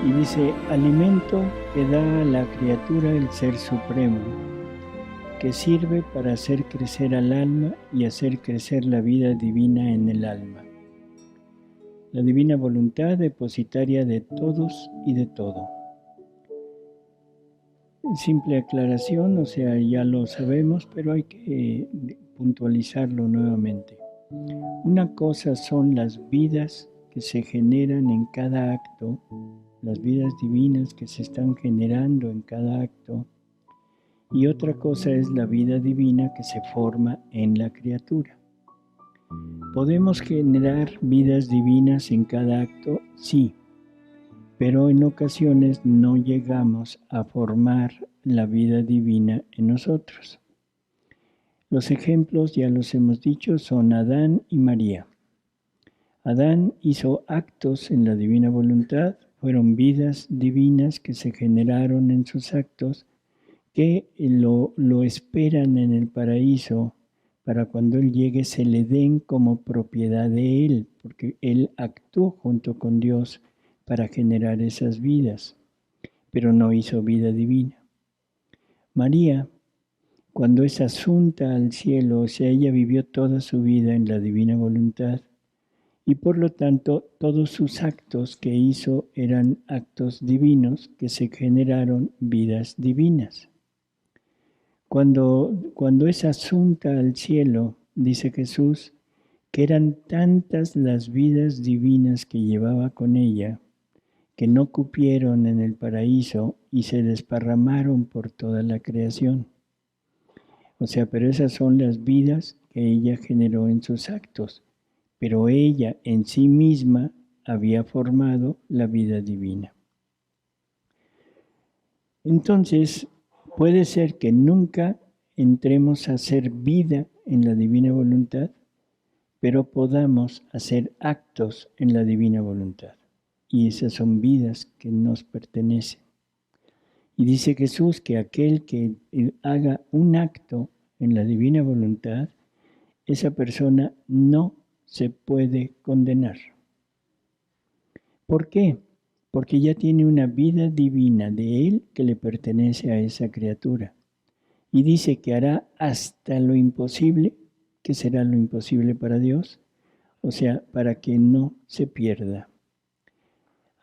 Y dice, alimento que da a la criatura el Ser Supremo, que sirve para hacer crecer al alma y hacer crecer la vida divina en el alma. La divina voluntad depositaria de todos y de todo. Simple aclaración, o sea, ya lo sabemos, pero hay que puntualizarlo nuevamente. Una cosa son las vidas que se generan en cada acto, las vidas divinas que se están generando en cada acto, y otra cosa es la vida divina que se forma en la criatura. ¿Podemos generar vidas divinas en cada acto? Sí, pero en ocasiones no llegamos a formar la vida divina en nosotros. Los ejemplos, ya los hemos dicho, son Adán y María. Adán hizo actos en la divina voluntad, fueron vidas divinas que se generaron en sus actos, que lo esperan en el paraíso para cuando Él llegue se le den como propiedad de Él, porque Él actuó junto con Dios para generar esas vidas, pero no hizo vida divina. María, cuando es asunta al cielo, o sea, ella vivió toda su vida en la divina voluntad, y por lo tanto todos sus actos que hizo eran actos divinos que se generaron vidas divinas. Cuando es asunta al cielo, dice Jesús, que eran tantas las vidas divinas que llevaba con ella, que no cupieron en el paraíso y se desparramaron por toda la creación. O sea, pero esas son las vidas que ella generó en sus actos, pero ella en sí misma había formado la vida divina. Entonces, puede ser que nunca entremos a hacer vida en la divina voluntad, pero podamos hacer actos en la divina voluntad. Y esas son vidas que nos pertenecen. Y dice Jesús que aquel que haga un acto en la divina voluntad, esa persona no se puede condenar. ¿Por qué? Porque ya tiene una vida divina de Él que le pertenece a esa criatura. Y dice que hará hasta lo imposible, que será lo imposible para Dios, o sea, para que no se pierda.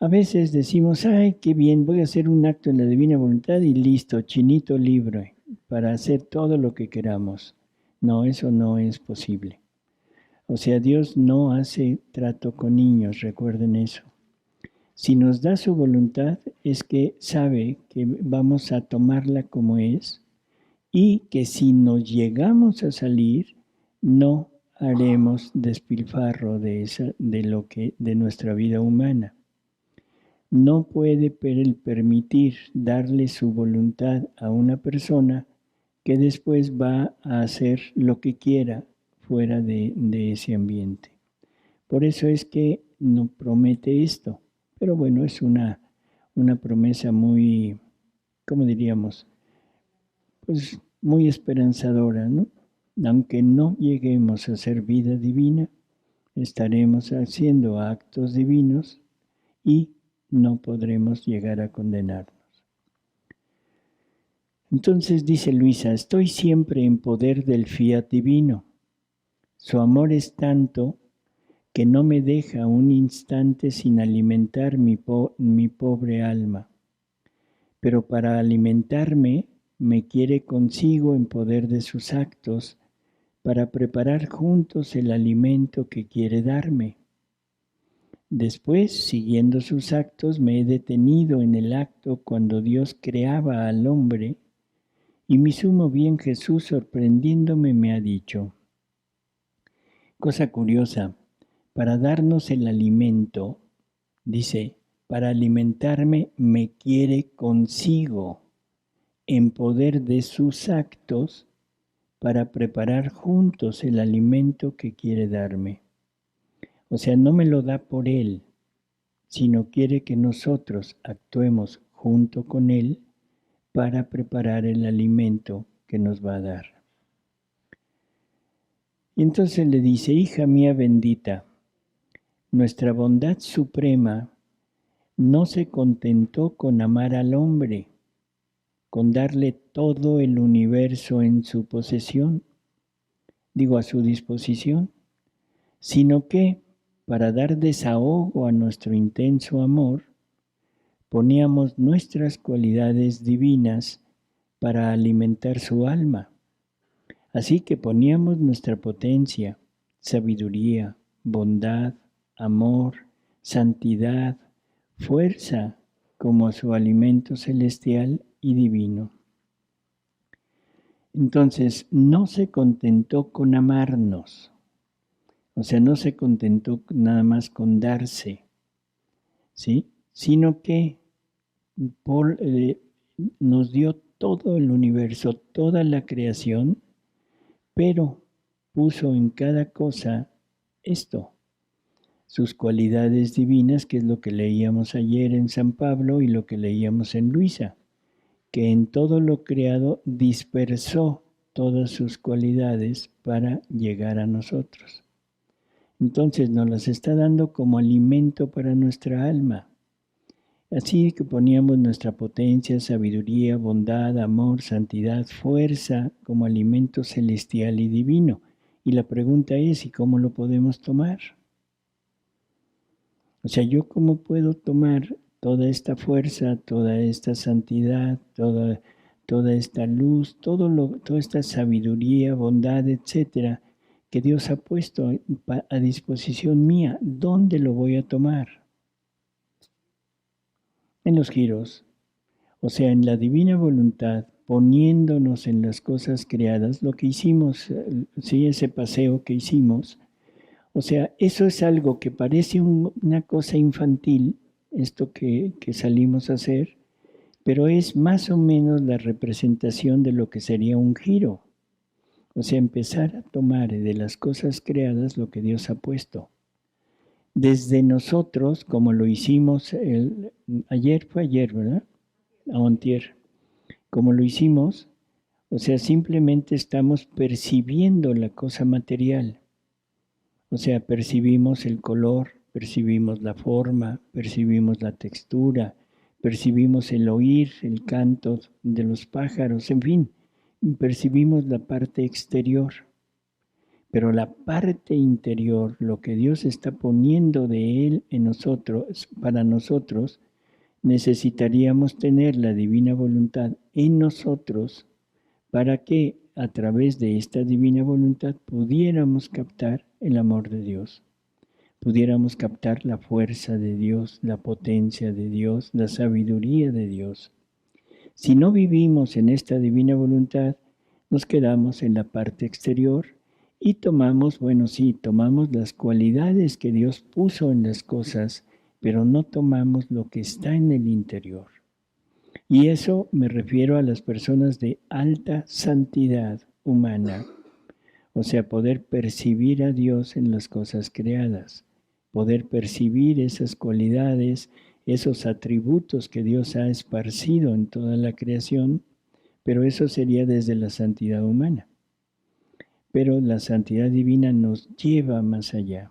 A veces decimos, ay, qué bien, voy a hacer un acto en la divina voluntad y listo, chinito libre, para hacer todo lo que queramos. No, eso no es posible. O sea, Dios no hace trato con niños, recuerden eso. Si nos da su voluntad es que sabe que vamos a tomarla como es y que si nos llegamos a salir, no haremos despilfarro de nuestra vida humana. No puede permitir darle su voluntad a una persona que después va a hacer lo que quiera fuera de ese ambiente. Por eso es que no promete esto. Pero bueno, es una promesa muy, ¿cómo diríamos? Pues muy esperanzadora, ¿no? Aunque no lleguemos a ser vida divina, estaremos haciendo actos divinos y no podremos llegar a condenarnos. Entonces dice Luisa, estoy siempre en poder del fiat divino. Su amor es tanto que no me deja un instante sin alimentar mi pobre alma. Pero para alimentarme me quiere consigo en poder de sus actos, para preparar juntos el alimento que quiere darme. Después, siguiendo sus actos, me he detenido en el acto cuando Dios creaba al hombre, y mi sumo bien Jesús, sorprendiéndome, me ha dicho, cosa curiosa, para darnos el alimento, dice, para alimentarme me quiere consigo, en poder de sus actos, para preparar juntos el alimento que quiere darme. O sea, no me lo da por Él, sino quiere que nosotros actuemos junto con Él para preparar el alimento que nos va a dar. Y entonces le dice, hija mía bendita, nuestra bondad suprema no se contentó con amar al hombre, con darle todo el universo en su posesión, digo a su disposición, sino que para dar desahogo a nuestro intenso amor, poníamos nuestras cualidades divinas para alimentar su alma. Así que poníamos nuestra potencia, sabiduría, bondad, amor, santidad, fuerza como su alimento celestial y divino. Entonces, no se contentó con amarnos, o sea, no se contentó nada más con darse, ¿sí? Sino que por, nos dio todo el universo, toda la creación, pero puso en cada cosa esto, sus cualidades divinas, que es lo que leíamos ayer en San Pablo y lo que leíamos en Luisa, que en todo lo creado dispersó todas sus cualidades para llegar a nosotros. Entonces nos las está dando como alimento para nuestra alma. Así que poníamos nuestra potencia, sabiduría, bondad, amor, santidad, fuerza como alimento celestial y divino. Y la pregunta es, ¿y cómo lo podemos tomar? O sea, ¿yo cómo puedo tomar toda esta fuerza, toda esta santidad, toda esta luz, toda esta sabiduría, bondad, etcétera, que Dios ha puesto a disposición mía? ¿Dónde lo voy a tomar? En los giros, o sea, en la divina voluntad, poniéndonos en las cosas creadas, lo que hicimos, sí, ese paseo que hicimos. O sea, eso es algo que parece una cosa infantil, esto que salimos a hacer, pero es más o menos la representación de lo que sería un giro. O sea, empezar a tomar de las cosas creadas lo que Dios ha puesto. Desde nosotros, como lo hicimos ayer, fue ayer, ¿verdad? O antier. Como lo hicimos, o sea, simplemente estamos percibiendo la cosa material. O sea, percibimos el color, percibimos la forma, percibimos la textura, percibimos el oír, el canto de los pájaros, en fin, percibimos la parte exterior. Pero la parte interior, lo que Dios está poniendo de Él en nosotros, para nosotros, necesitaríamos tener la divina voluntad en nosotros para que a través de esta divina voluntad pudiéramos captar el amor de Dios, pudiéramos captar la fuerza de Dios, la potencia de Dios, la sabiduría de Dios. Si no vivimos en esta divina voluntad, nos quedamos en la parte exterior y tomamos, bueno, sí, tomamos las cualidades que Dios puso en las cosas, pero no tomamos lo que está en el interior. Y eso me refiero a las personas de alta santidad humana, o sea, poder percibir a Dios en las cosas creadas, poder percibir esas cualidades, esos atributos que Dios ha esparcido en toda la creación, pero eso sería desde la santidad humana. Pero la santidad divina nos lleva más allá.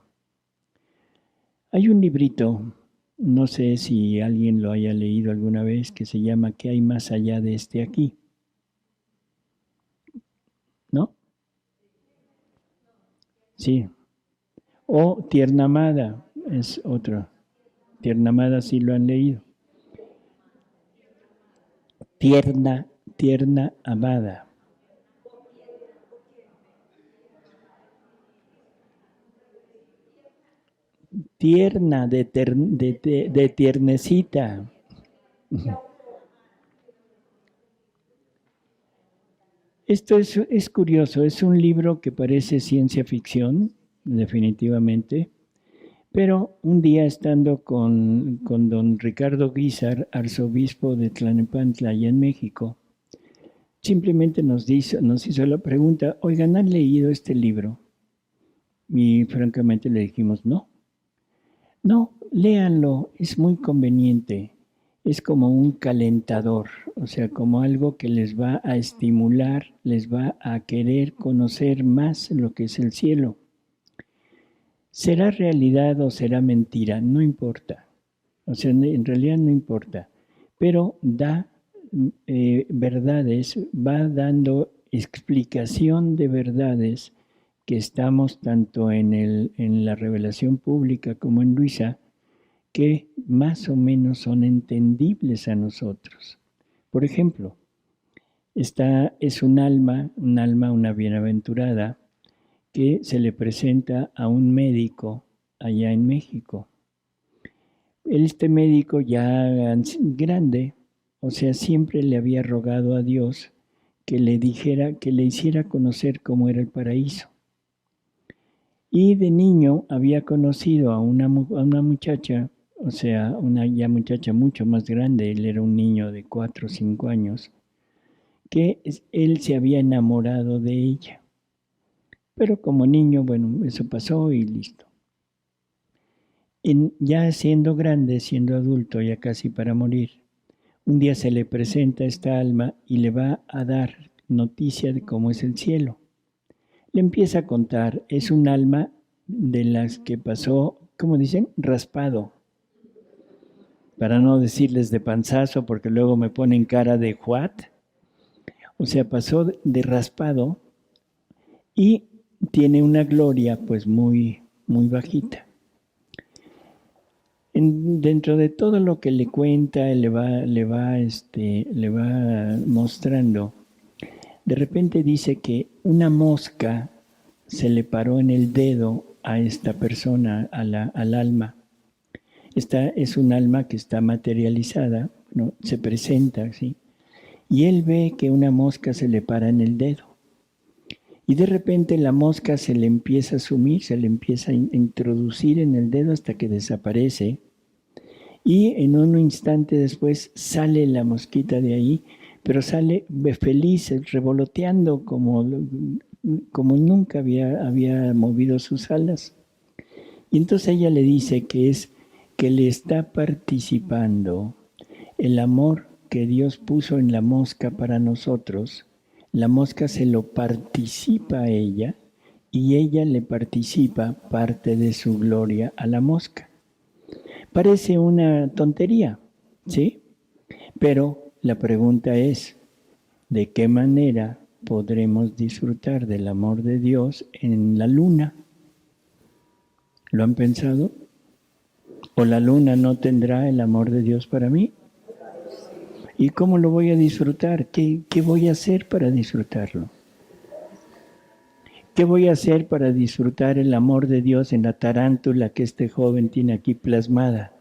Hay un librito, no sé si alguien lo haya leído alguna vez, que se llama ¿Qué hay más allá de este aquí? ¿No? Sí. O Tierna Amada es otro. Tierna Amada sí lo han leído. Tierna Amada. Tierna, de tiernecita. Esto es curioso, es un libro que parece ciencia ficción, definitivamente, pero un día estando con don Ricardo Guízar, arzobispo de Tlalnepantla, allá en México, simplemente nos hizo la pregunta, oigan, ¿han leído este libro? Y francamente le dijimos, no. No, léanlo, es muy conveniente. Es como un calentador, o sea, como algo que les va a estimular, les va a querer conocer más lo que es el cielo. ¿Será realidad o será mentira? No importa. O sea, en realidad no importa, pero da verdades, va dando explicación de verdades que estamos tanto en la revelación pública como en Luisa, que más o menos son entendibles a nosotros. Por ejemplo, esta es un alma, una bienaventurada, que se le presenta a un médico allá en México. Este médico ya grande, o sea, siempre le había rogado a Dios que le dijera, que le hiciera conocer cómo era el paraíso. Y de niño había conocido a una muchacha, o sea, una ya muchacha mucho más grande, él era un niño de 4 o 5 años, que él se había enamorado de ella. Pero como niño, bueno, eso pasó y listo. Ya siendo grande, siendo adulto, ya casi para morir, un día se le presenta esta alma y le va a dar noticia de cómo es el cielo. Le empieza a contar, es un alma de las que pasó, ¿cómo dicen? Raspado. Para no decirles de panzazo, porque luego me ponen cara de what. O sea, pasó de raspado y tiene una gloria pues muy, muy bajita. Dentro de todo lo que le cuenta, le va mostrando. De repente dice que una mosca se le paró en el dedo a esta persona, al alma. Esta es un alma que está materializada, ¿no? Se presenta así. Y él ve que una mosca se le para en el dedo. Y de repente la mosca se le empieza a sumir, se le empieza a introducir en el dedo hasta que desaparece. Y en un instante después sale la mosquita de ahí, pero sale feliz, revoloteando como nunca había movido sus alas. Y entonces ella le dice que es que le está participando el amor que Dios puso en la mosca para nosotros. La mosca se lo participa a ella y ella le participa parte de su gloria a la mosca. Parece una tontería, ¿sí? Pero la pregunta es, ¿de qué manera podremos disfrutar del amor de Dios en la luna? ¿Lo han pensado? ¿O la luna no tendrá el amor de Dios para mí? ¿Y cómo lo voy a disfrutar? ¿Qué voy a hacer para disfrutarlo? ¿Qué voy a hacer para disfrutar el amor de Dios en la tarántula que este joven tiene aquí plasmada?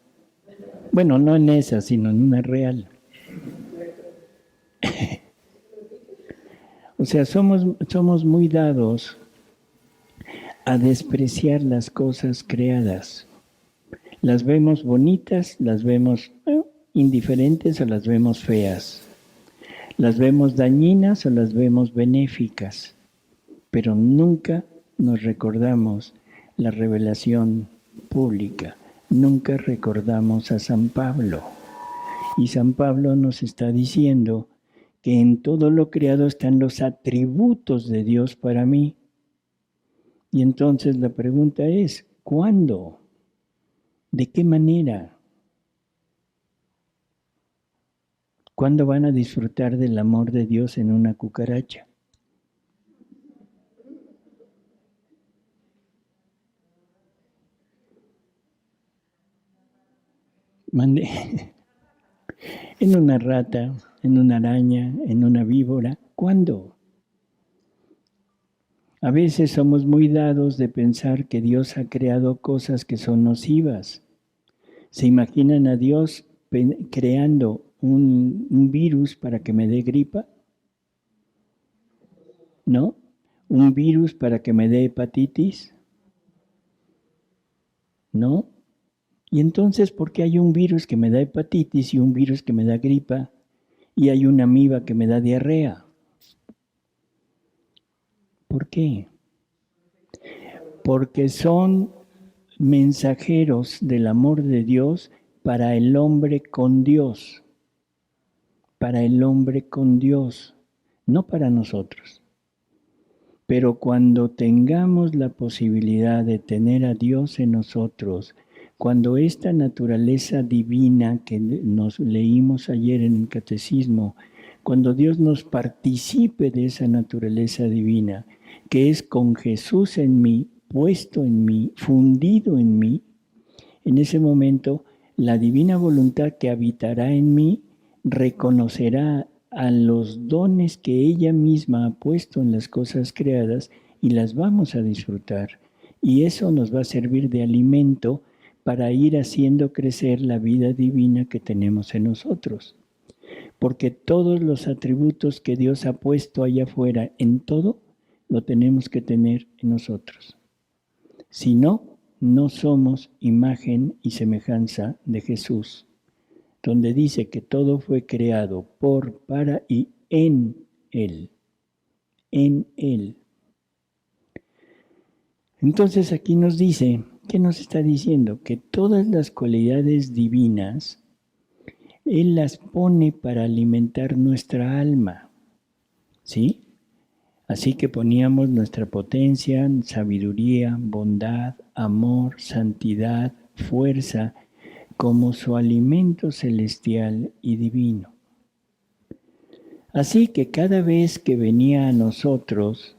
Bueno, no en esa, sino en una real. O sea, somos muy dados a despreciar las cosas creadas. Las vemos bonitas, las vemos indiferentes o las vemos feas. Las vemos dañinas o las vemos benéficas. Pero nunca nos recordamos la revelación pública. Nunca recordamos a San Pablo. Y San Pablo nos está diciendo que en todo lo creado están los atributos de Dios para mí. Y entonces la pregunta es, ¿cuándo? ¿De qué manera? ¿Cuándo van a disfrutar del amor de Dios en una cucaracha? Mande. En una rata, en una araña, en una víbora. ¿Cuándo? A veces somos muy dados de pensar que Dios ha creado cosas que son nocivas. ¿Se imaginan a Dios creando un virus para que me dé gripa? ¿No? ¿Un virus para que me dé hepatitis? ¿No? Y entonces, ¿por qué hay un virus que me da hepatitis y un virus que me da gripa y hay una amiba que me da diarrea? ¿Por qué? Porque son mensajeros del amor de Dios para el hombre con Dios, para el hombre con Dios, no para nosotros. Pero cuando tengamos la posibilidad de tener a Dios en nosotros, cuando esta naturaleza divina que nos leímos ayer en el Catecismo, cuando Dios nos participe de esa naturaleza divina, que es con Jesús en mí, puesto en mí, fundido en mí, en ese momento la divina voluntad que habitará en mí reconocerá a los dones que ella misma ha puesto en las cosas creadas y las vamos a disfrutar. Y eso nos va a servir de alimento para ir haciendo crecer la vida divina que tenemos en nosotros. Porque todos los atributos que Dios ha puesto allá afuera en todo, lo tenemos que tener en nosotros. Si no, no somos imagen y semejanza de Jesús, donde dice que todo fue creado por, para y en Él. En Él. Entonces aquí nos dice, ¿qué nos está diciendo? Que todas las cualidades divinas, Él las pone para alimentar nuestra alma. ¿Sí? Así que poníamos nuestra potencia, sabiduría, bondad, amor, santidad, fuerza, como su alimento celestial y divino. Así que cada vez que venía a nosotros,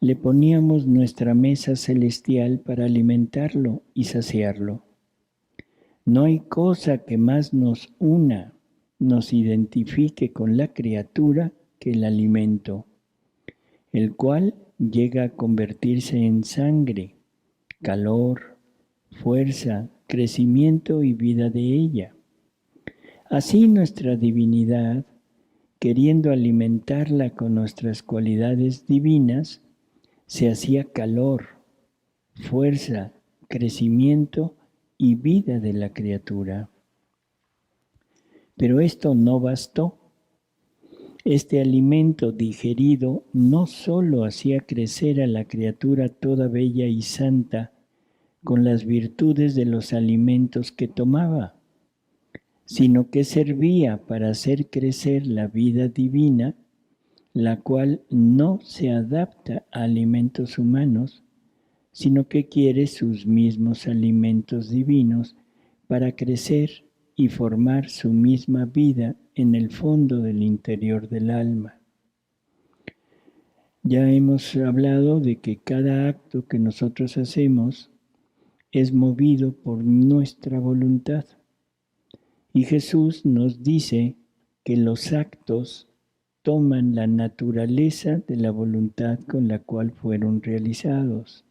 le poníamos nuestra mesa celestial para alimentarlo y saciarlo. No hay cosa que más nos una, nos identifique con la criatura que el alimento, el cual llega a convertirse en sangre, calor, fuerza, crecimiento y vida de ella. Así nuestra divinidad, queriendo alimentarla con nuestras cualidades divinas, se hacía calor, fuerza, crecimiento y vida de la criatura. Pero esto no bastó. Este alimento digerido no sólo hacía crecer a la criatura toda bella y santa con las virtudes de los alimentos que tomaba, sino que servía para hacer crecer la vida divina, la cual no se adapta a alimentos humanos, sino que quiere sus mismos alimentos divinos para crecer y formar su misma vida en el fondo del interior del alma. Ya hemos hablado de que cada acto que nosotros hacemos es movido por nuestra voluntad. Y Jesús nos dice que los actos toman la naturaleza de la voluntad con la cual fueron realizados.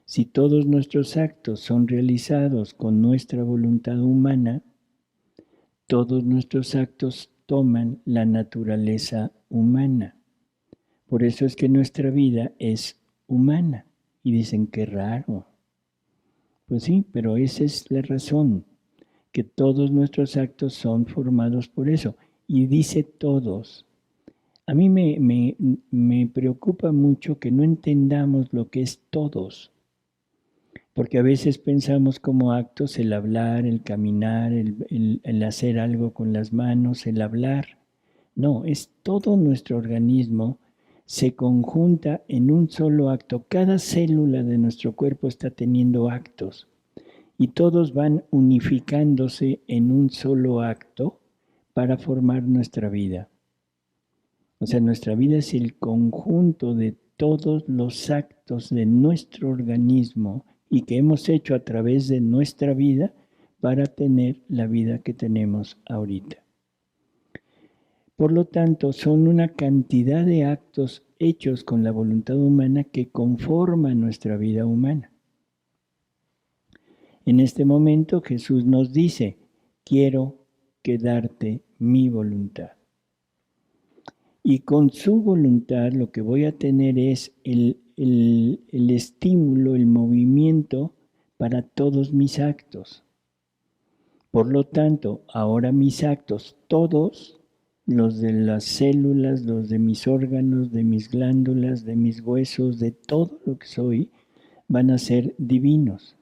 Si todos nuestros actos son realizados con nuestra voluntad humana, todos nuestros actos toman la naturaleza humana. Por eso es que nuestra vida es humana. Y dicen, qué raro. Pues sí, pero esa es la razón, que todos nuestros actos son formados por eso. Y dice todos. A mí me preocupa mucho que no entendamos lo que es todos. Porque a veces pensamos como actos el hablar, el caminar, el hacer algo con las manos, el hablar. No, es todo nuestro organismo se conjunta en un solo acto. Cada célula de nuestro cuerpo está teniendo actos y todos van unificándose en un solo acto para formar nuestra vida. O sea, nuestra vida es el conjunto de todos los actos de nuestro organismo y que hemos hecho a través de nuestra vida para tener la vida que tenemos ahorita. Por lo tanto, son una cantidad de actos hechos con la voluntad humana que conforman nuestra vida humana. En este momento Jesús nos dice, quiero que darte mi voluntad. Y con su voluntad lo que voy a tener es el estímulo, el movimiento para todos mis actos. Por lo tanto, ahora mis actos, todos, los de las células, los de mis órganos, de mis glándulas, de mis huesos, de todo lo que soy, van a ser divinos.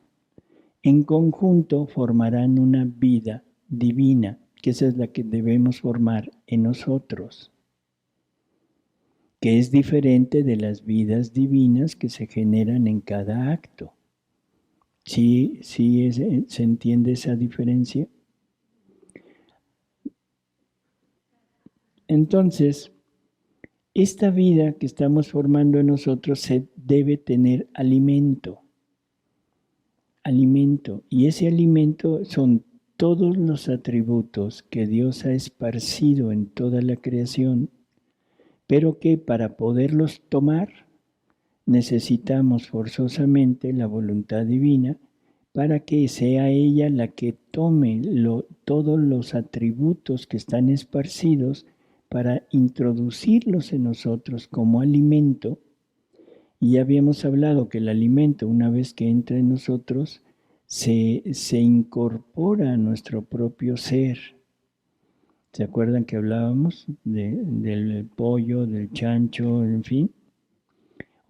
En conjunto formarán una vida divina, que esa es la que debemos formar en nosotros, que es diferente de las vidas divinas que se generan en cada acto. Sí, se entiende esa diferencia. Entonces, esta vida que estamos formando en nosotros se debe tener alimento. Alimento. Y ese alimento son todos los atributos que Dios ha esparcido en toda la creación, pero que para poderlos tomar necesitamos forzosamente la voluntad divina para que sea ella la que tome todos los atributos que están esparcidos para introducirlos en nosotros como alimento. Y ya habíamos hablado que el alimento, una vez que entra en nosotros, se incorpora a nuestro propio ser. ¿Se acuerdan que hablábamos del pollo, del chancho, en fin?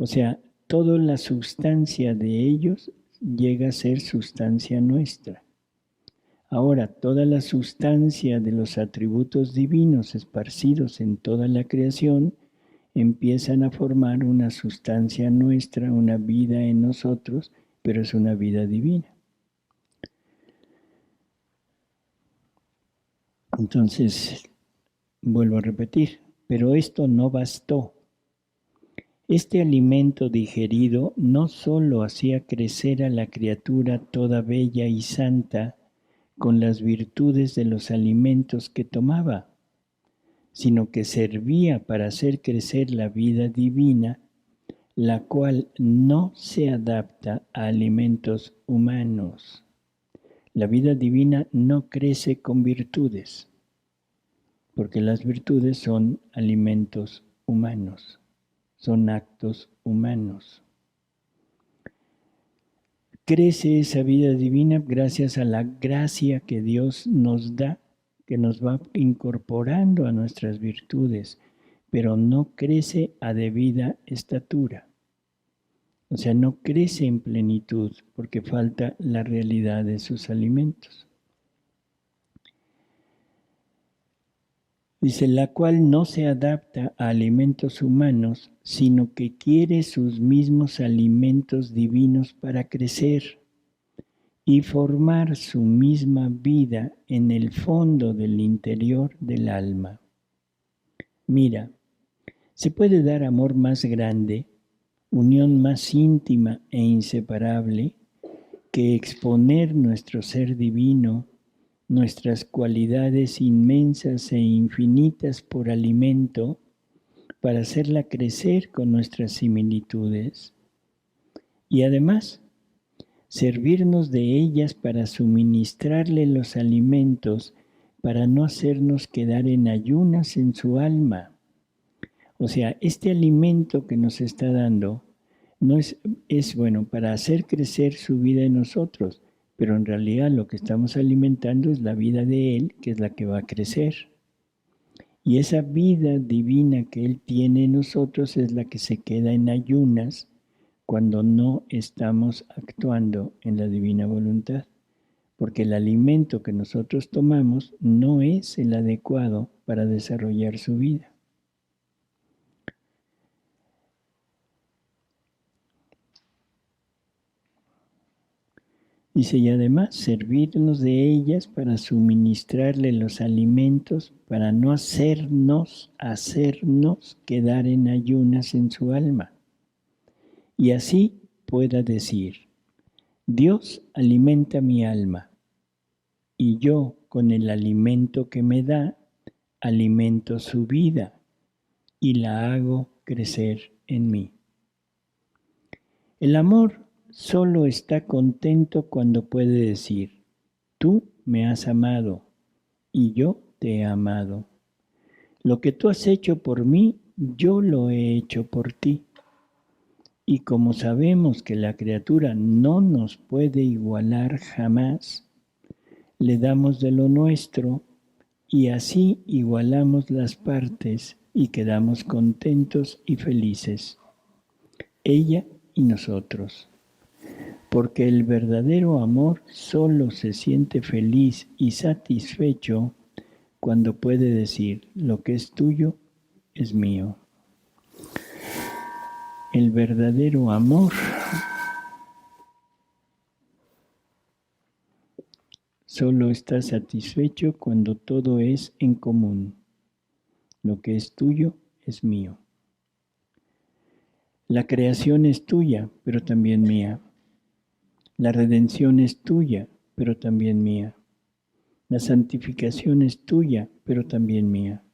O sea, toda la sustancia de ellos llega a ser sustancia nuestra. Ahora, toda la sustancia de los atributos divinos esparcidos en toda la creación empiezan a formar una sustancia nuestra, una vida en nosotros, pero es una vida divina. Entonces, vuelvo a repetir, pero esto no bastó. Este alimento digerido no sólo hacía crecer a la criatura toda bella y santa con las virtudes de los alimentos que tomaba, sino que servía para hacer crecer la vida divina, la cual no se adapta a alimentos humanos. La vida divina no crece con virtudes, porque las virtudes son alimentos humanos, son actos humanos. Crece esa vida divina gracias a la gracia que Dios nos da, que nos va incorporando a nuestras virtudes, pero no crece a debida estatura. O sea, no crece en plenitud porque falta la realidad de sus alimentos. Dice, la cual no se adapta a alimentos humanos, sino que quiere sus mismos alimentos divinos para crecer y formar su misma vida en el fondo del interior del alma. Mira, se puede dar amor más grande, unión más íntima e inseparable, que exponer nuestro ser divino, nuestras cualidades inmensas e infinitas por alimento, para hacerla crecer con nuestras similitudes. Y además, servirnos de ellas para suministrarle los alimentos, para no hacernos quedar en ayunas en su alma. O sea, este alimento que nos está dando no es bueno para hacer crecer su vida en nosotros, pero en realidad lo que estamos alimentando es la vida de Él, que es la que va a crecer. Y esa vida divina que Él tiene en nosotros es la que se queda en ayunas cuando no estamos actuando en la divina voluntad, porque el alimento que nosotros tomamos no es el adecuado para desarrollar su vida. Dice, y además servirnos de ellas para suministrarle los alimentos, para no hacernos quedar en ayunas en su alma. Y así pueda decir, Dios alimenta mi alma, y yo con el alimento que me da, alimento su vida y la hago crecer en mí. El amor solo está contento cuando puede decir, tú me has amado y yo te he amado. Lo que tú has hecho por mí, yo lo he hecho por ti. Y como sabemos que la criatura no nos puede igualar jamás, le damos de lo nuestro y así igualamos las partes y quedamos contentos y felices, ella y nosotros. Porque el verdadero amor solo se siente feliz y satisfecho cuando puede decir, lo que es tuyo es mío. El verdadero amor Solo está satisfecho cuando todo es en común. Lo que es tuyo es mío. La creación es tuya, pero también mía. La redención es tuya, pero también mía. La santificación es tuya, pero también mía.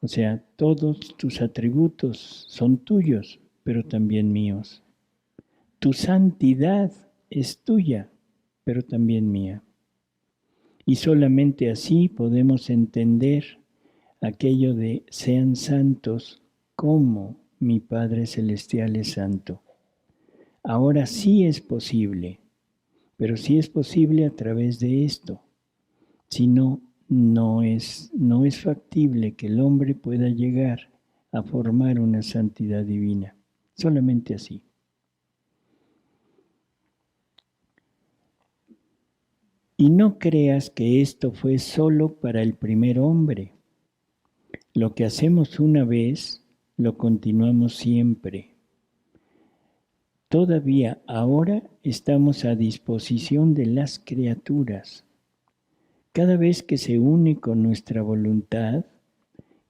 O sea, todos tus atributos son tuyos, pero también míos. Tu santidad es tuya, pero también mía. Y solamente así podemos entender aquello de sean santos como mi Padre Celestial es santo. Ahora sí es posible, pero sí es posible a través de esto. Si no, no es factible que el hombre pueda llegar a formar una santidad divina. Solamente así. Y no creas que esto fue solo para el primer hombre. Lo que hacemos una vez, lo continuamos siempre. Todavía ahora estamos a disposición de las criaturas. Cada vez que se une con nuestra voluntad,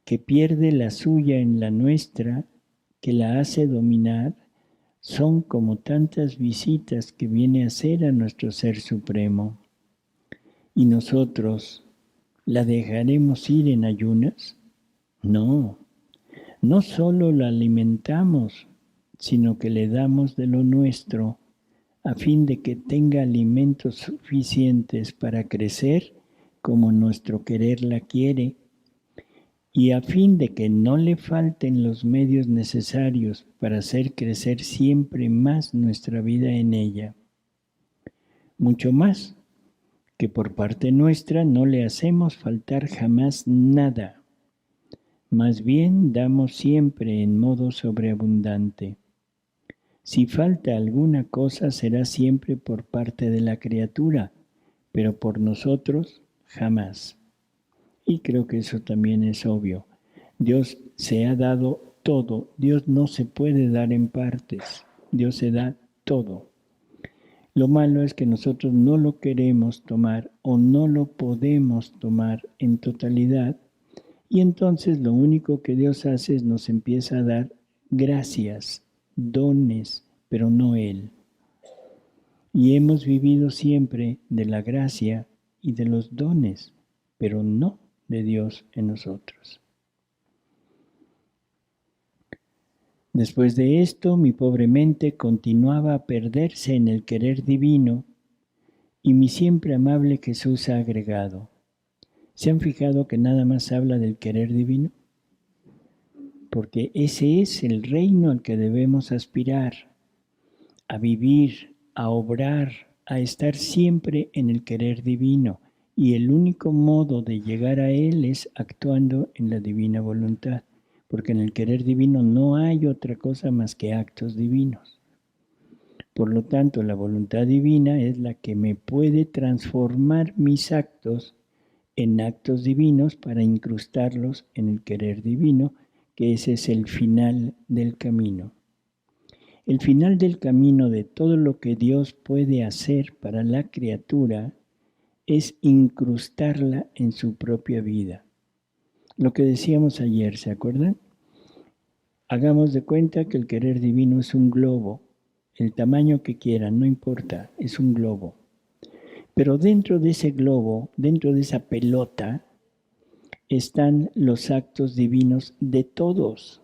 que pierde la suya en la nuestra, que la hace dominar, son como tantas visitas que viene a hacer a nuestro Ser Supremo. ¿Y nosotros la dejaremos ir en ayunas? No, no solo la alimentamos, sino que le damos de lo nuestro a fin de que tenga alimentos suficientes para crecer como nuestro querer la quiere y a fin de que no le falten los medios necesarios para hacer crecer siempre más nuestra vida en ella. Mucho más, que por parte nuestra no le hacemos faltar jamás nada. Más bien damos siempre en modo sobreabundante. Si falta alguna cosa será siempre por parte de la criatura, pero por nosotros jamás. Y creo que eso también es obvio. Dios se ha dado todo. Dios no se puede dar en partes. Dios se da todo. Lo malo es que nosotros no lo queremos tomar o no lo podemos tomar en totalidad. Y entonces lo único que Dios hace es nos empieza a dar gracias, dones, pero no Él. Y hemos vivido siempre de la gracia y de los dones, pero no de Dios en nosotros. Después de esto, mi pobre mente continuaba a perderse en el querer divino y mi siempre amable Jesús ha agregado, ¿se han fijado que nada más habla del querer divino? Porque ese es el reino al que debemos aspirar, a vivir, a obrar, a estar siempre en el querer divino. Y el único modo de llegar a él es actuando en la divina voluntad, porque en el querer divino no hay otra cosa más que actos divinos. Por lo tanto, la voluntad divina es la que me puede transformar mis actos en actos divinos para incrustarlos en el querer divino, que ese es el final del camino. El final del camino de todo lo que Dios puede hacer para la criatura es incrustarla en su propia vida. Lo que decíamos ayer, ¿se acuerdan? Hagamos de cuenta que el querer divino es un globo, el tamaño que quieran, no importa, es un globo. Pero dentro de ese globo, dentro de esa pelota, están los actos divinos de todos.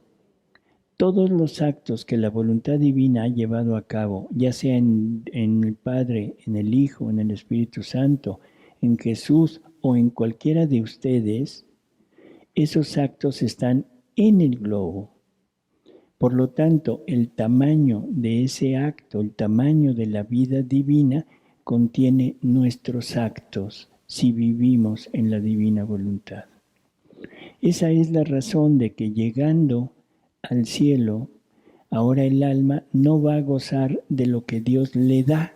Todos los actos que la voluntad divina ha llevado a cabo, ya sea en el Padre, en el Hijo, en el Espíritu Santo, en Jesús o en cualquiera de ustedes, esos actos están en el globo. Por lo tanto, el tamaño de ese acto, el tamaño de la vida divina, contiene nuestros actos si vivimos en la divina voluntad. Esa es la razón de que llegando al cielo, ahora el alma no va a gozar de lo que Dios le da,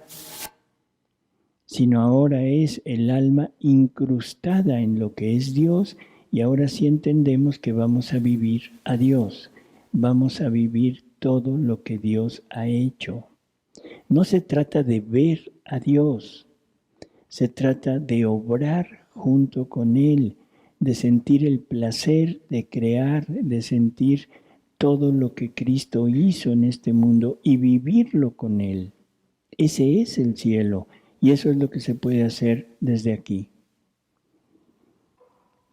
sino ahora es el alma incrustada en lo que es Dios y ahora sí entendemos que vamos a vivir a Dios, vamos a vivir todo lo que Dios ha hecho. No se trata de ver a Dios, Se trata de obrar junto con Él, de sentir el placer de crear, de sentir todo lo que Cristo hizo en este mundo y vivirlo con Él. Ese es el cielo y eso es lo que se puede hacer desde aquí.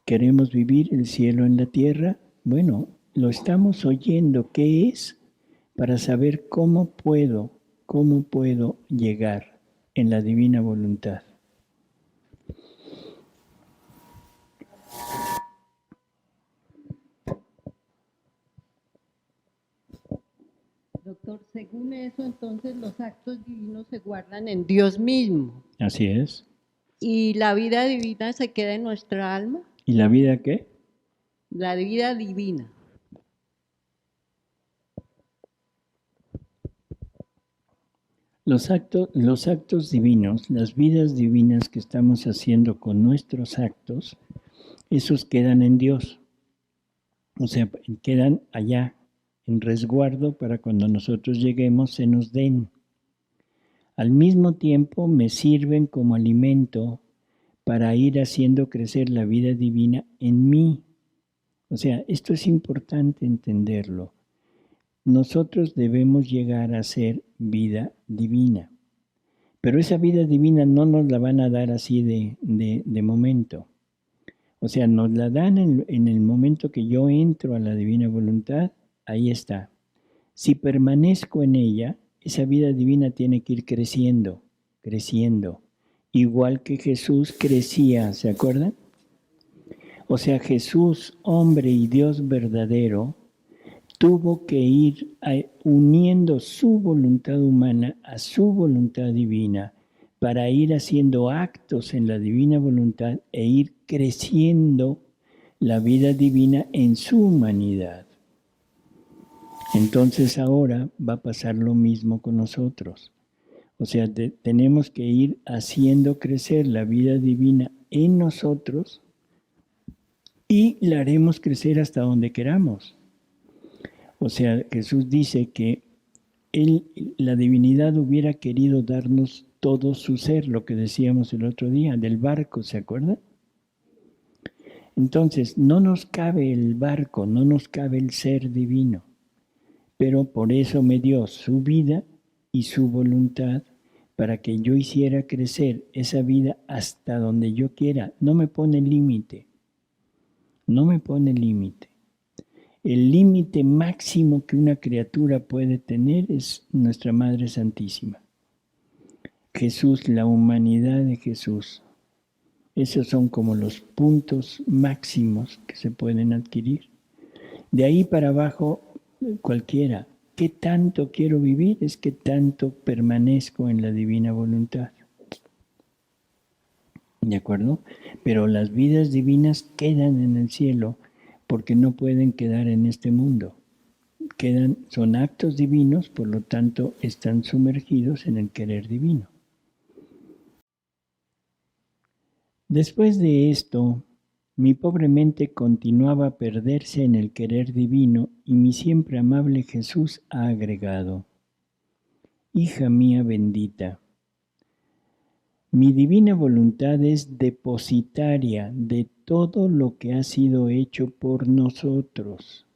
¿Queremos vivir el cielo en la tierra? Bueno, lo estamos oyendo. ¿Qué es? Para saber cómo puedo llegar en la divina voluntad. Doctor, según eso, entonces los actos divinos se guardan en Dios mismo. Así es. ¿Y la vida divina se queda en nuestra alma? ¿Y la vida qué? La vida divina. Los actos divinos, las vidas divinas que estamos haciendo con nuestros actos, esos quedan en Dios. O sea, quedan allá, en resguardo para cuando nosotros lleguemos se nos den. Al mismo tiempo me sirven como alimento para ir haciendo crecer la vida divina en mí. O sea, esto es importante entenderlo. Nosotros debemos llegar a ser vida divina. Pero esa vida divina no nos la van a dar así de momento. O sea, nos la dan en el momento que yo entro a la divina voluntad, ahí está. Si permanezco en ella, esa vida divina tiene que ir creciendo, creciendo. Igual que Jesús crecía, ¿se acuerdan? O sea, Jesús, hombre y Dios verdadero, tuvo que ir uniendo su voluntad humana a su voluntad divina para ir haciendo actos en la divina voluntad e ir creciendo la vida divina en su humanidad. Entonces ahora va a pasar lo mismo con nosotros. O sea, tenemos que ir haciendo crecer la vida divina en nosotros y la haremos crecer hasta donde queramos. O sea, Jesús dice que Él, la divinidad hubiera querido darnos todo su ser, lo que decíamos el otro día, del barco, ¿se acuerdan? Entonces, no nos cabe el barco, no nos cabe el ser divino, pero por eso me dio su vida y su voluntad para que yo hiciera crecer esa vida hasta donde yo quiera. No me pone límite, no me pone límite. El límite máximo que una criatura puede tener es nuestra Madre Santísima. Jesús, la humanidad de Jesús. Esos son como los puntos máximos que se pueden adquirir. De ahí para abajo, cualquiera. ¿Qué tanto quiero vivir? Es que tanto permanezco en la divina voluntad. ¿De acuerdo? Pero las vidas divinas quedan en el cielo porque no pueden quedar en este mundo. Son actos divinos, por lo tanto están sumergidos en el querer divino. Después de esto, mi pobre mente continuaba a perderse en el querer divino y mi siempre amable Jesús ha agregado: hija mía bendita, mi divina voluntad es depositaria de todo lo que ha sido hecho por nosotros.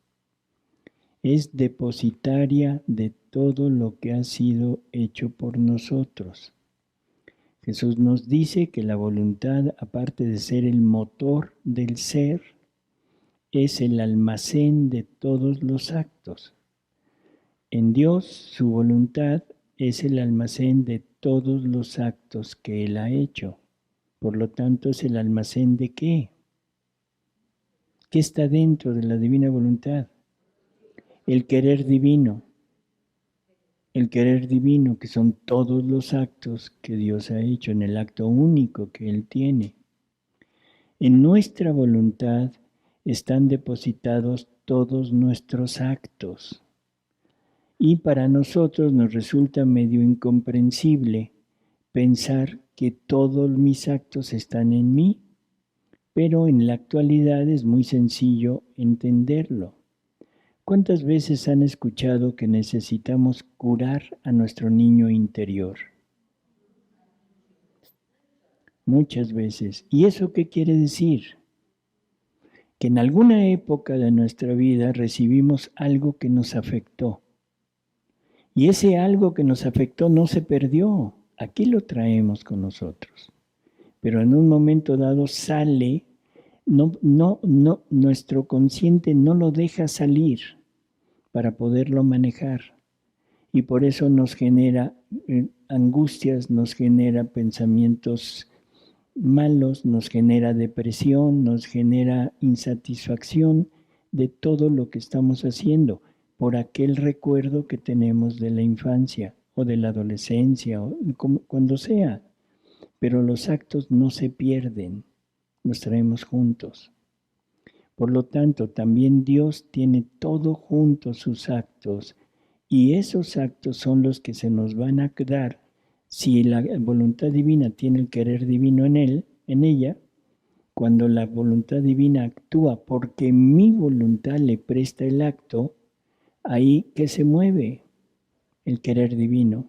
Es depositaria de todo lo que ha sido hecho por nosotros. Jesús nos dice que la voluntad, aparte de ser el motor del ser, es el almacén de todos los actos. En Dios, su voluntad es el almacén de todos los actos que Él ha hecho. Por lo tanto, es el almacén de ¿qué? ¿Qué está dentro de la divina voluntad? El querer divino. El querer divino, que son todos los actos que Dios ha hecho en el acto único que Él tiene. En nuestra voluntad están depositados todos nuestros actos. Y para nosotros nos resulta medio incomprensible pensar que todos mis actos están en mí, pero en la actualidad es muy sencillo entenderlo. ¿Cuántas veces han escuchado que necesitamos curar a nuestro niño interior? muchas veces. ¿Y eso qué quiere decir? Que en alguna época de nuestra vida recibimos algo que nos afectó. Y ese algo que nos afectó no se perdió. Aquí lo traemos con nosotros. Pero en un momento dado sale, nuestro consciente no lo deja salir para poderlo manejar. Y por eso nos genera angustias, nos genera pensamientos malos, nos genera depresión, nos genera insatisfacción de todo lo que estamos haciendo por aquel recuerdo que tenemos de la infancia o de la adolescencia o cuando sea. Pero los actos no se pierden, los traemos juntos. Por lo tanto, también Dios tiene todo junto sus actos y esos actos son los que se nos van a dar si la voluntad divina tiene el querer divino en él, en ella. Cuando la voluntad divina actúa porque mi voluntad le presta el acto, ahí que se mueve el querer divino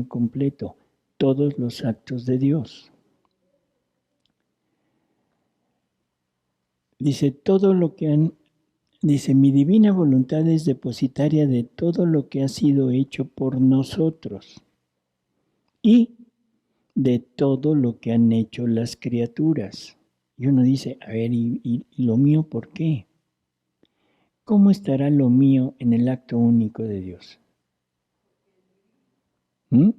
completo, todos los actos de Dios. Dice, mi divina voluntad es depositaria de todo lo que ha sido hecho por nosotros y de todo lo que han hecho las criaturas. Y uno dice, a ver, ¿y lo mío por qué? ¿Cómo estará lo mío en el acto único de Dios? ¿Mm?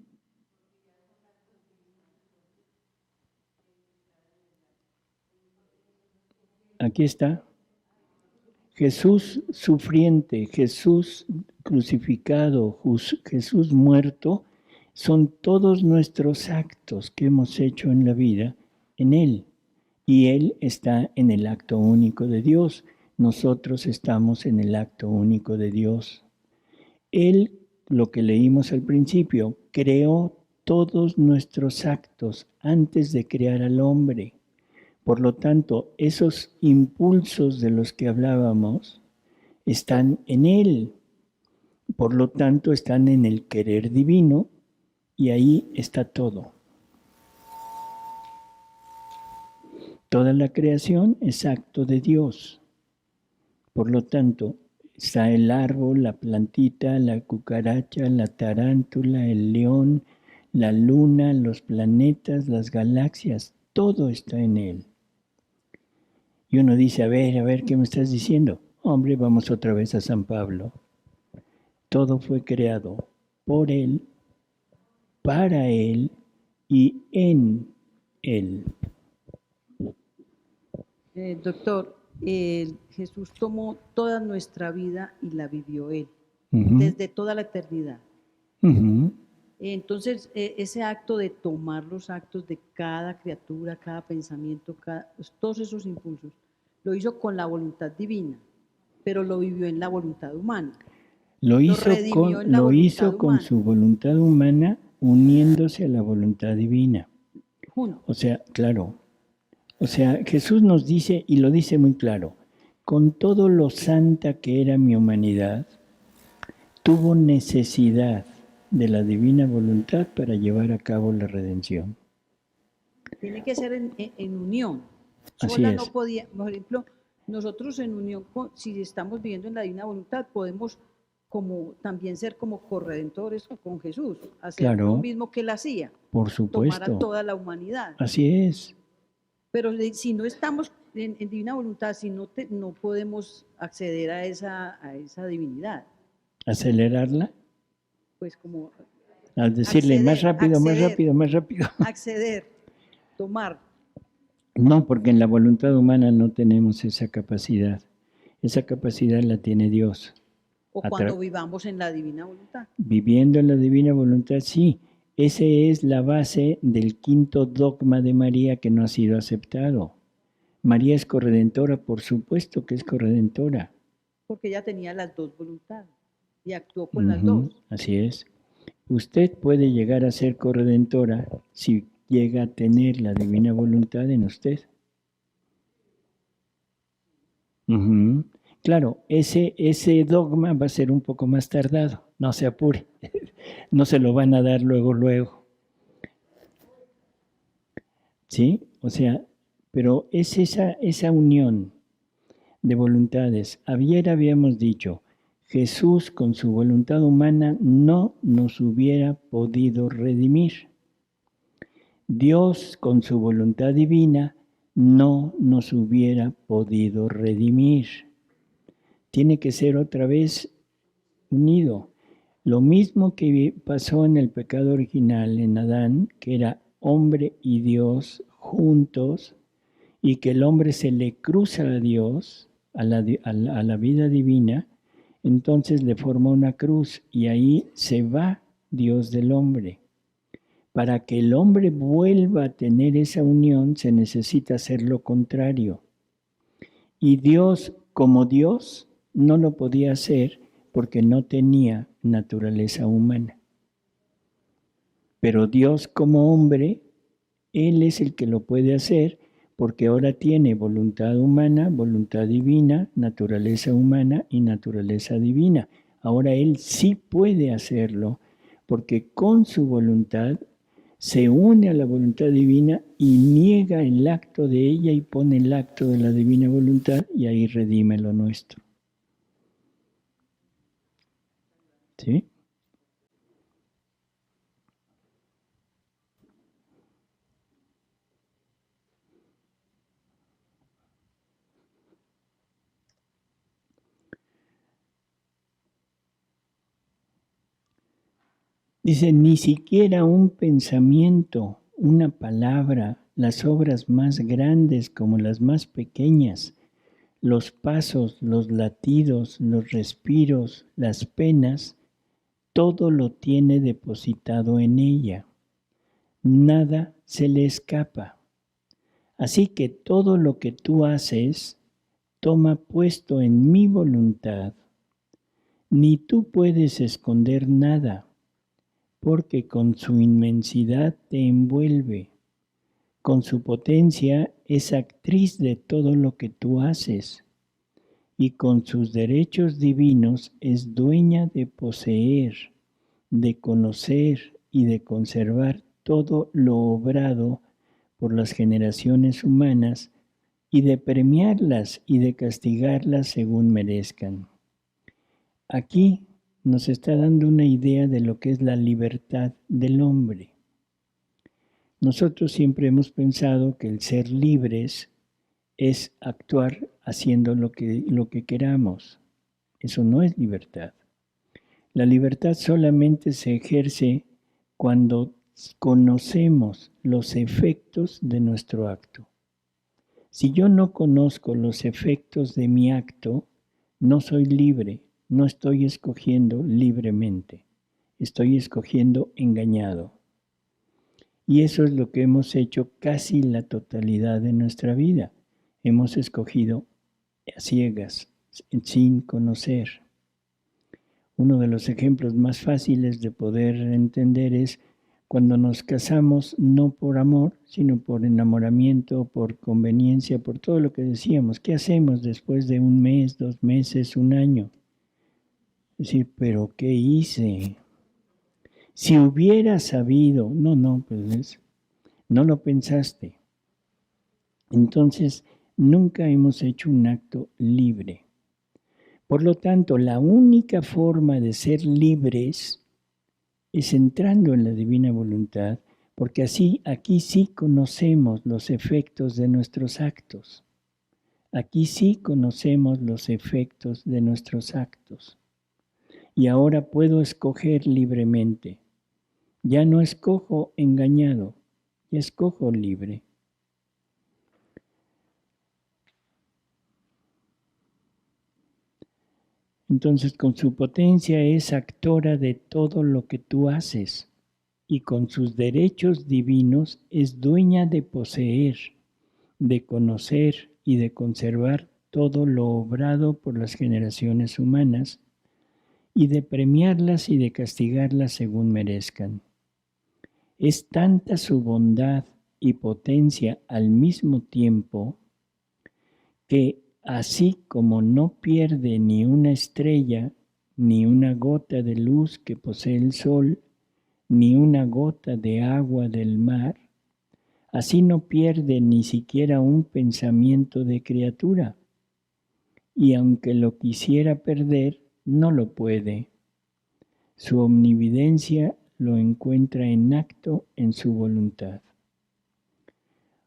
Aquí está. Jesús sufriente, Jesús crucificado, Jesús muerto, son todos nuestros actos que hemos hecho en la vida en Él. Y Él está en el acto único de Dios. Nosotros estamos en el acto único de Dios. Él, lo que leímos al principio, creó todos nuestros actos antes de crear al hombre. Por lo tanto, esos impulsos de los que hablábamos están en Él. Por lo tanto, están en el querer divino y ahí está todo. Toda la creación es acto de Dios. Por lo tanto, está el árbol, la plantita, la cucaracha, la tarántula, el león, la luna, los planetas, las galaxias, todo está en Él. Y uno dice, a ver, ¿qué me estás diciendo? Hombre, vamos otra vez a San Pablo. Todo fue creado por Él, para Él y en Él. Doctor, Jesús tomó toda nuestra vida y la vivió Él, desde toda la eternidad. Entonces, ese acto de tomar los actos de cada criatura, cada pensamiento, todos esos impulsos, lo hizo con la voluntad divina, pero lo vivió en la voluntad humana. Lo hizo con su voluntad humana uniéndose a la voluntad divina. O sea, claro. O sea, Jesús nos dice, y lo dice muy claro, con todo lo santa que era mi humanidad, tuvo necesidad de la divina voluntad para llevar a cabo la redención. Tiene que ser en unión. Así Sola es. no podía, por ejemplo, nosotros en unión, si estamos viviendo en la divina voluntad, podemos también ser como corredentores con Jesús, hacer lo mismo que Él hacía. Por supuesto. Tomar a toda la humanidad. Así es. Pero si no estamos en divina voluntad, si no podemos acceder a esa divinidad. ¿Acelerarla? Pues como... Al decirle más rápido. Acceder, tomar. No, porque en la voluntad humana no tenemos esa capacidad. Esa capacidad la tiene Dios. O cuando vivamos en la divina voluntad. Viviendo en la divina voluntad, sí. Esa es la base del quinto dogma de María que no ha sido aceptado. María es corredentora, por supuesto que es corredentora. Porque ella tenía las dos voluntades y actuó con las dos. Así es. Usted puede llegar a ser corredentora si llega a tener la divina voluntad en usted. Claro, ese dogma va a ser un poco más tardado, no se apure, no se lo van a dar luego. ¿Sí? O sea, pero es esa unión de voluntades. Ayer habíamos dicho, Jesús con su voluntad humana no nos hubiera podido redimir. Dios con su voluntad divina no nos hubiera podido redimir. Tiene que ser otra vez unido. Lo mismo que pasó en el pecado original en Adán, que era hombre y Dios juntos, y que el hombre se le cruza a Dios, a la vida divina, entonces le forma una cruz y ahí se va Dios del hombre. Para que el hombre vuelva a tener esa unión se necesita hacer lo contrario. Y Dios, como Dios, no lo podía hacer porque no tenía naturaleza humana. Pero Dios como hombre, Él es el que lo puede hacer porque ahora tiene voluntad humana, voluntad divina, naturaleza humana y naturaleza divina. Ahora Él sí puede hacerlo porque con su voluntad se une a la voluntad divina y niega el acto de ella y pone el acto de la divina voluntad y ahí redime lo nuestro. ¿Sí? Dice, ni siquiera un pensamiento, una palabra, las obras más grandes como las más pequeñas, los pasos, los latidos, los respiros, las penas, todo lo tiene depositado en ella. Nada se le escapa. Así que todo lo que tú haces toma puesto en mi voluntad. Ni tú puedes esconder nada, porque con su inmensidad te envuelve. Con su potencia es actriz de todo lo que tú haces, y con sus derechos divinos es dueña de poseer, de conocer y de conservar todo lo obrado por las generaciones humanas y de premiarlas y de castigarlas según merezcan. Aquí nos está dando una idea de lo que es la libertad del hombre. Nosotros siempre hemos pensado que el ser libres es actuar haciendo lo que queramos. Eso no es libertad. La libertad solamente se ejerce cuando conocemos los efectos de nuestro acto. Si yo no conozco los efectos de mi acto, no soy libre, no estoy escogiendo libremente, estoy escogiendo engañado. Y eso es lo que hemos hecho casi la totalidad de nuestra vida. Hemos escogido a ciegas, sin conocer. Uno de los ejemplos más fáciles de poder entender es cuando nos casamos no por amor, sino por enamoramiento, por conveniencia, por todo lo que decíamos. ¿Qué hacemos después de un mes, 2 meses, un año? Es decir, ¿pero qué hice? Si hubiera sabido, pues no lo pensaste. Entonces, nunca hemos hecho un acto libre. Por lo tanto, la única forma de ser libres es entrando en la divina voluntad, porque así aquí sí conocemos los efectos de nuestros actos. Aquí sí conocemos los efectos de nuestros actos. Y ahora puedo escoger libremente. Ya no escojo engañado, ya escojo libre. Entonces, con su potencia es actora de todo lo que tú haces y con sus derechos divinos es dueña de poseer, de conocer y de conservar todo lo obrado por las generaciones humanas y de premiarlas y de castigarlas según merezcan. Es tanta su bondad y potencia al mismo tiempo que así como no pierde ni una estrella, ni una gota de luz que posee el sol, ni una gota de agua del mar, Así no pierde ni siquiera un pensamiento de criatura, y aunque lo quisiera perder, no lo puede. Su omnividencia lo encuentra en acto en su voluntad.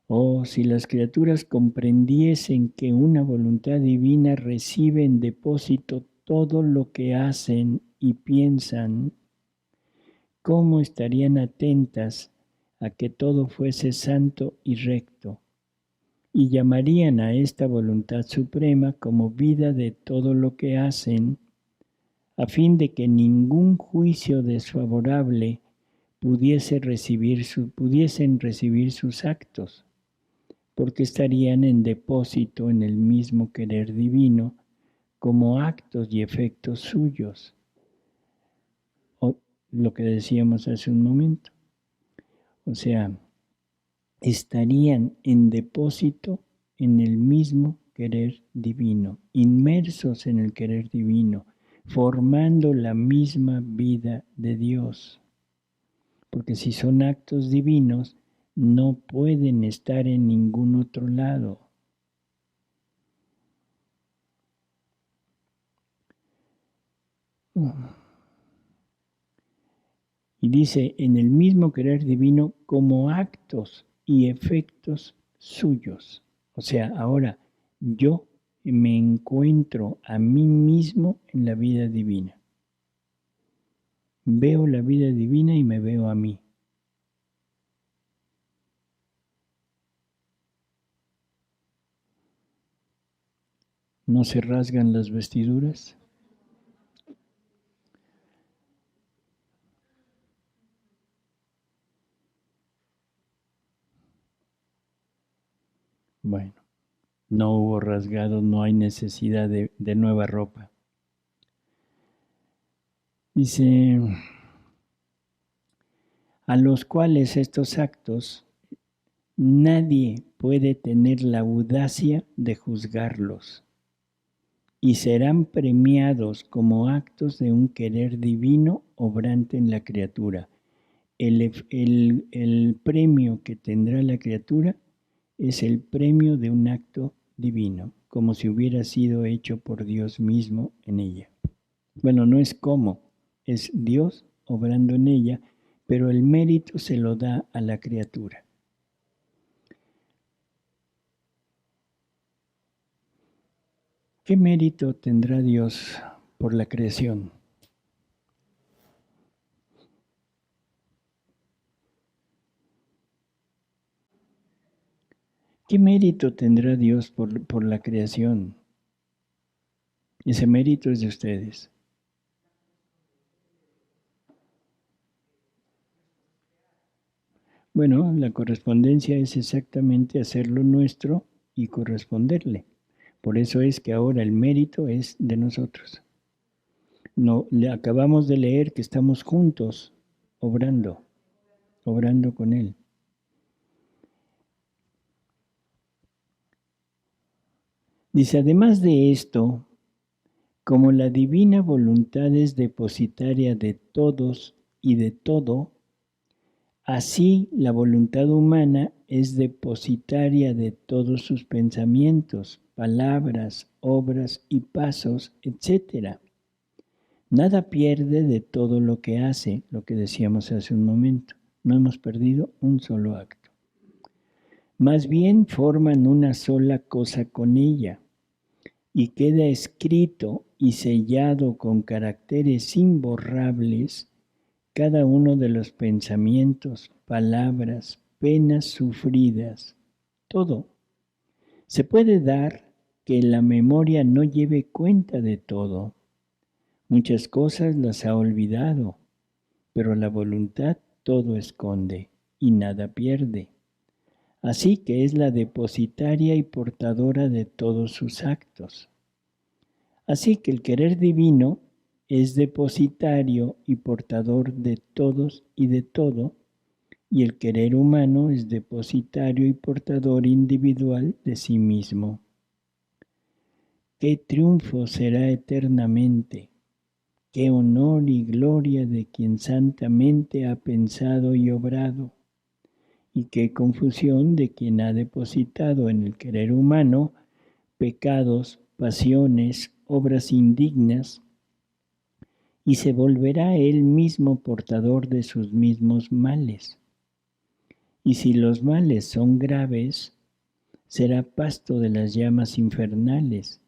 Oh, si las criaturas comprendiesen que una voluntad divina recibe en depósito todo lo que hacen y piensan, ¿cómo estarían atentas a que todo fuese santo y recto? Y llamarían a esta voluntad suprema como vida de todo lo que hacen, a fin de que ningún juicio desfavorable pudiesen recibir sus actos, porque estarían en depósito en el mismo querer divino como actos y efectos suyos. O lo que decíamos hace un momento. O sea, estarían en depósito en el mismo querer divino, inmersos en el querer divino, formando la misma vida de Dios. Porque si son actos divinos, no pueden estar en ningún otro lado. Y dice, en el mismo querer divino como actos y efectos suyos. O sea, ahora yo me encuentro a mí mismo en la vida divina. Veo la vida divina y me veo a mí. ¿No se rasgan las vestiduras? Bueno, no hubo rasgado, no hay necesidad de nueva ropa. Dice, a los cuales estos actos nadie puede tener la audacia de juzgarlos, y serán premiados como actos de un querer divino obrante en la criatura. El premio que tendrá la criatura es el premio de un acto divino, como si hubiera sido hecho por Dios mismo en ella. Bueno, no es como, es Dios obrando en ella, pero el mérito se lo da a la criatura. ¿Qué mérito tendrá Dios por la creación? ¿Qué mérito tendrá Dios por la creación? Ese mérito es de ustedes. Bueno, la correspondencia es exactamente hacerlo nuestro y corresponderle. Por eso es que ahora el mérito es de nosotros. No, le acabamos de leer que estamos juntos, obrando con Él. Dice, además de esto, como la divina voluntad es depositaria de todos y de todo, así la voluntad humana es depositaria de todos sus pensamientos, palabras, obras y pasos, etc. Nada pierde de todo lo que hace, lo que decíamos hace un momento. No hemos perdido un solo acto. Más bien forman una sola cosa con ella, y queda escrito y sellado con caracteres imborrables cada uno de los pensamientos, palabras, penas sufridas, todo. Se puede dar que la memoria no lleve cuenta de todo. Muchas cosas las ha olvidado, pero la voluntad todo esconde y nada pierde. Así que es la depositaria y portadora de todos sus actos. Así que el querer divino es depositario y portador de todos y de todo, y el querer humano es depositario y portador individual de sí mismo. ¡Qué triunfo será eternamente! ¡Qué honor y gloria de quien santamente ha pensado y obrado! y qué confusión de quien ha depositado en el querer humano pecados, pasiones, obras indignas, y se volverá él mismo portador de sus mismos males. Y si los males son graves, será pasto de las llamas infernales,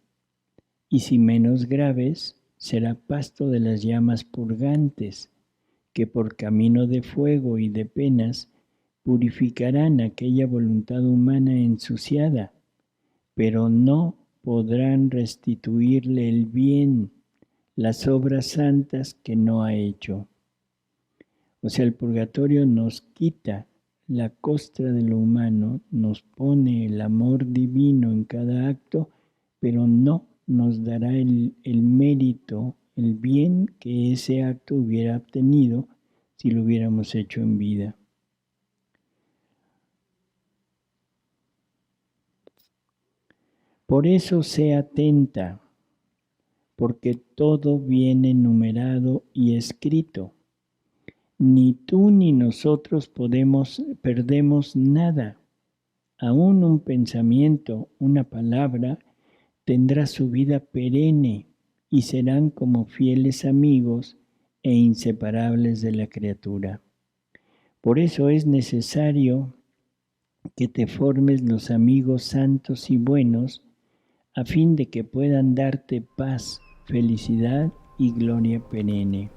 y si menos graves, será pasto de las llamas purgantes, que por camino de fuego y de penas purificarán aquella voluntad humana ensuciada, pero no podrán restituirle el bien, las obras santas que no ha hecho. O sea, el purgatorio nos quita la costra de lo humano, nos pone el amor divino en cada acto, pero no nos dará el mérito, el bien que ese acto hubiera obtenido si lo hubiéramos hecho en vida. Por eso sé atenta, porque todo viene numerado y escrito. Ni tú ni nosotros perdemos nada. Aún un pensamiento, una palabra, tendrá su vida perenne y serán como fieles amigos e inseparables de la criatura. Por eso es necesario que te formes los amigos santos y buenos, a fin de que puedan darte paz, felicidad y gloria perenne.